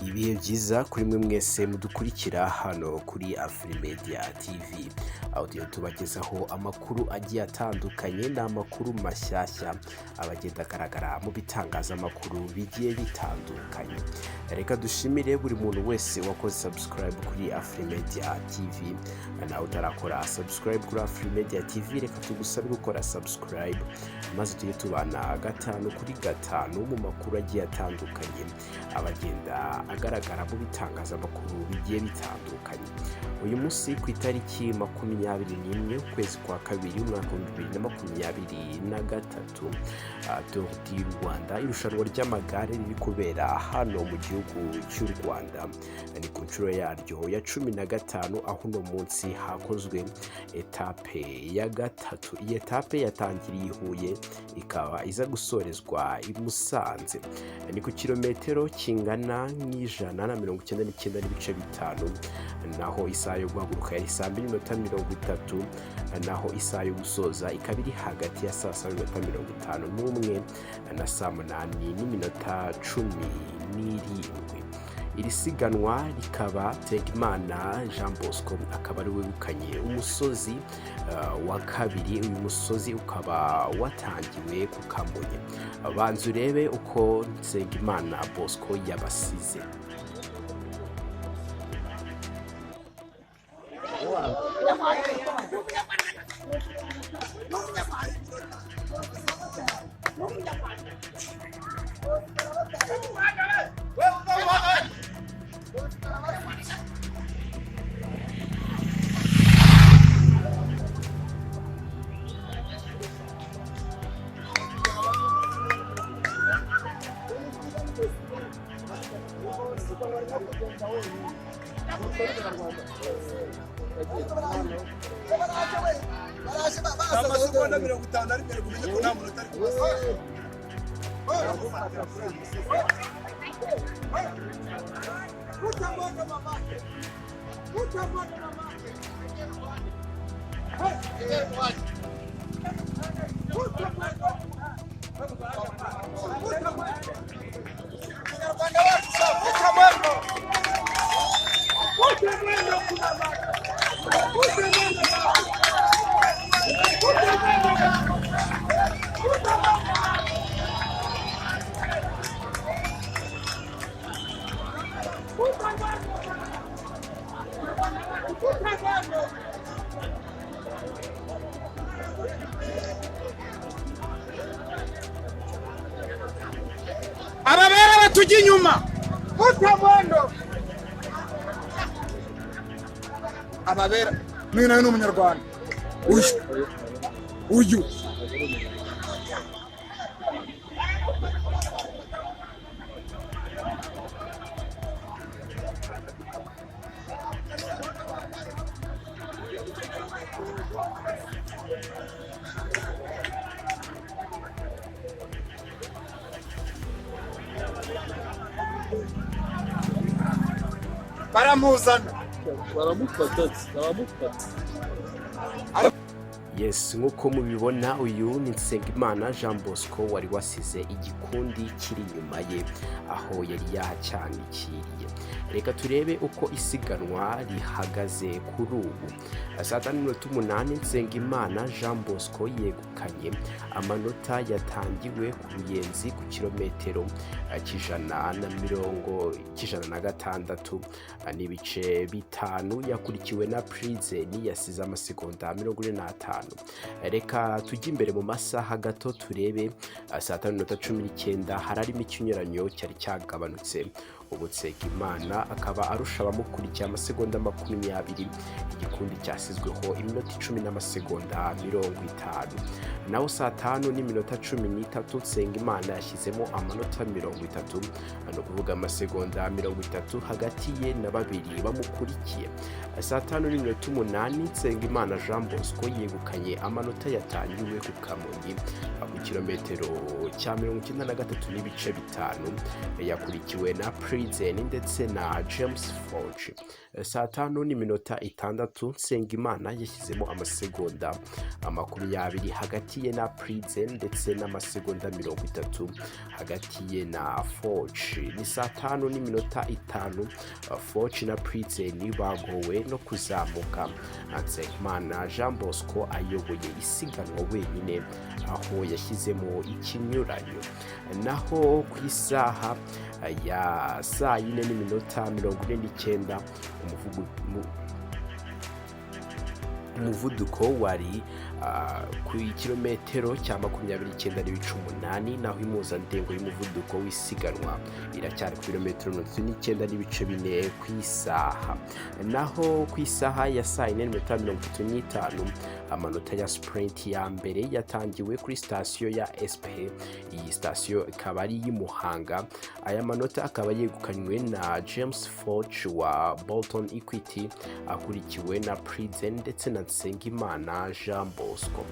Ibihe byiza kuri mwe mwese mudukurikira hano kuri AFRIMEDIA TV, aho tubagezaho amakuru agiye atandukanye n'amakuru mashyashya abagenda agaragara mu bitangazamakuru bigiye bitandukanye. Reka dushimire buri muntu wese wakoze subscribe kuri AFRIMEDIA TV. Nawe utarakora subscribe kuri AFRIMEDIA TV, reka tugusabe gukora subscribe maze tujye tubana gatanu kuri gatanu mu makuru agiye atandukanye abagenda agaragara mu bitangazamakuru bigiye bitandukanye. Uyu munsi ku itariki 21 ukwezi kwa kabiri umwaka wa 2023, Tour du Rwanda, irushanwa ry'amagare riri kubera hano mu gihugu cy'u Rwanda, ni ku nshuro yaryo ya 15, aho uno munsi hakozwe etape ya gatatu. Iyi etape yatangiriye i Huye ikaba iza gusorezwa i Musanze, ni ku kilometero kingana n'199.5, naho isaha yo guhaguruka yari saa 2:30, naho isaha yo gusoza ikaba iri hagati ya saa 7:51 na saa 8:17. Iri siganwa rikaba NSENGIMANA Jean Bosco akaba ari wegukanye umusozi wa kabiri. Uyu musozi ukaba watangiwe ku Kamonyi. Banza urebe uko NSENGIMANA Bosco yabasize. Ababera batujya inyuma utabondo. Ababera mwe nawe n'umunyarwanda uyu baramuzana baramufata. Yes, nk'uko mubibona uyu ni NSENGIMANA Jean Bosco wari wasize igikundi kiri inyuma ye aho yari yacyandikiriye. Reka turebe uko isiganwa rihagaze kuri ubu. Saa 5:08 NSENGIMANA Jean Bosco yegukanye amanota yatangiwe ku Ruyenzi ku kilometero +160 n'ibice 5, yakurikiwe na Prize yasize amasegonda 45. Reka tujye imbere mu masaha gato turebe saa 5:19 hararimo ikinyuranyo cyari cyagabanutse. Ubu NSENGIMANA akaba arusha abamukurikiye amasegonda 20, igikundi cyasizweho iminota 10 n'amasegonda 50. Naho saa 5:13 NSENGIMANA yashyizemo amanota 30, no kuvuga amasegonda 30 hagati ye na babiri bamukurikiye. Saa 5:08 NSENGIMANA Jean Bosco yegukanye amanota yatangiwe ku Kamonyi ku kilometero cya 93 n'ibice bitanu, yakurikiwe na Prison ndetse na James Forge. Saa 5:06 Nsengimana yashyizemo amasegonda 20 hagati ye na Prison ndetse n'amasegonda 30 hagati ye na Forge. Ni saa 5:05 Forge na Prison bagowe no kuzamuka. Nsengimana Jean Bosco ayoboye isiganwa wenyine aho yashyizemo ikinyuranyo. Naho ku isaha ya saa 4:49 umuvuduko wari ku kilometero cya 29.8, naho impuzandengo y'umuvuduko w'isiganwa iracyari ku kilometero 9.4 ku isaha. Naho ku isaha ya saa 4:35 amanota ya sprint ya mbere yatangiwe kuri sitasiyo ya SP. Iyi sitasiyo ikaba ari y'Imuhanga. Aya manota akaba yegukanywe na James Forge wa Bolton Equity, akurikiwe na Prison ndetse na Nsengimana Jean Bosco.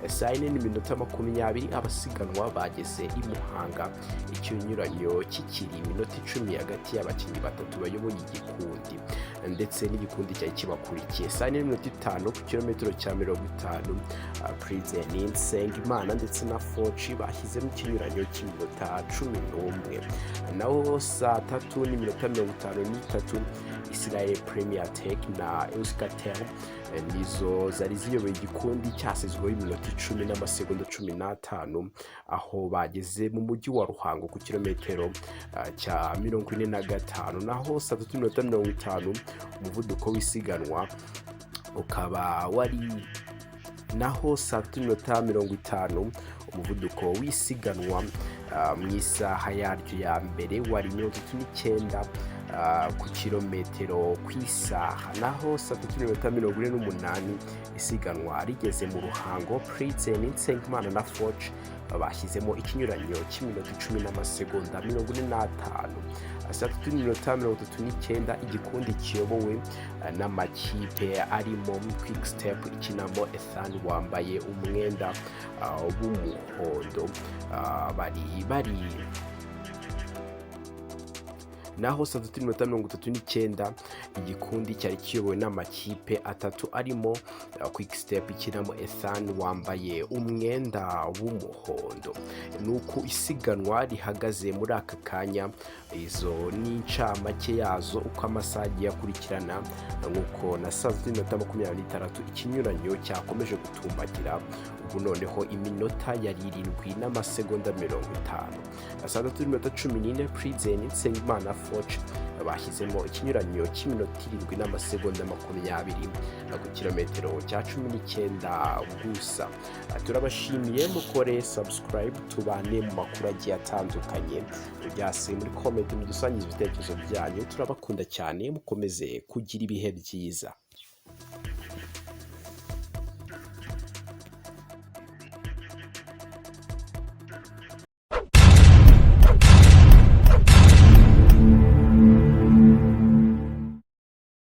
Saa 4:20 abasiganwa bageze Imuhanga, ikinyuranyo kikiri iminota 10 hagati y'abakinnyi batatu bayoboye igikundi ndetse n'igikundi cyari kibakurikiye. Saa 4:05 ku kilometero cya 50 Prison, Nsengimana ndetse na Forge bashyizemo ikinyuranyo cy'iminota 11. Naho saa 3:53 Israel Premier Tech na Euskatel nizo zari ziyoboye igikundi cyasizweho iminota 10 n'amasegonda 15 aho bageze mu mujyi wa Ruhango ku kilometero cya 45. Naho saa 3:50 umuvuduko w'isiganwa ukaba wari saa 3:50 umuvuduko w'isiganwa mu isaha yaryo ya mbere wari 39 ku kilometero ku isaha. Naho saa 3:48 isiganwa rigeze mu Ruhango, Prison, Nsengimana na Forge bashyizemo ikinyuranyo cy'iminota 10 n'amasegonda 45. Saa 3:39 igikundi kiyobowe n'amakipe arimo Quick Step ikinamo Ethan wambaye umwenda w'umuhondo bari naho saa 3:39 igikundi cyari kiyobowe n'amakipe atatu arimo Quick Step ikinamo Ethan wambaye umwenda w'umuhondo. Nuko isiganwa rihagaze muri aka kanya. Izo ni incamake yazo uko amasaha agiye akurikirana, nk'uko na saa 3:26 ikinyuranyo cyakomeje gutumbagira. Ubu noneho iminota yari 7 n'amasegonda 50. Saa 3:14 Prison, Nsengimana, Forge bashyizemo ikinyuranyo cy'iminota 7 n'amasegonda 20 ku kilometero cya 19 gusa. Turabashimiye, mukore subscribe tubane mu makuru agiye atandukanye. Ujyase muri comment mudusangiza ibitekerezo byanyu, turabakunda cyane, mukomeze kugira ibihe byiza.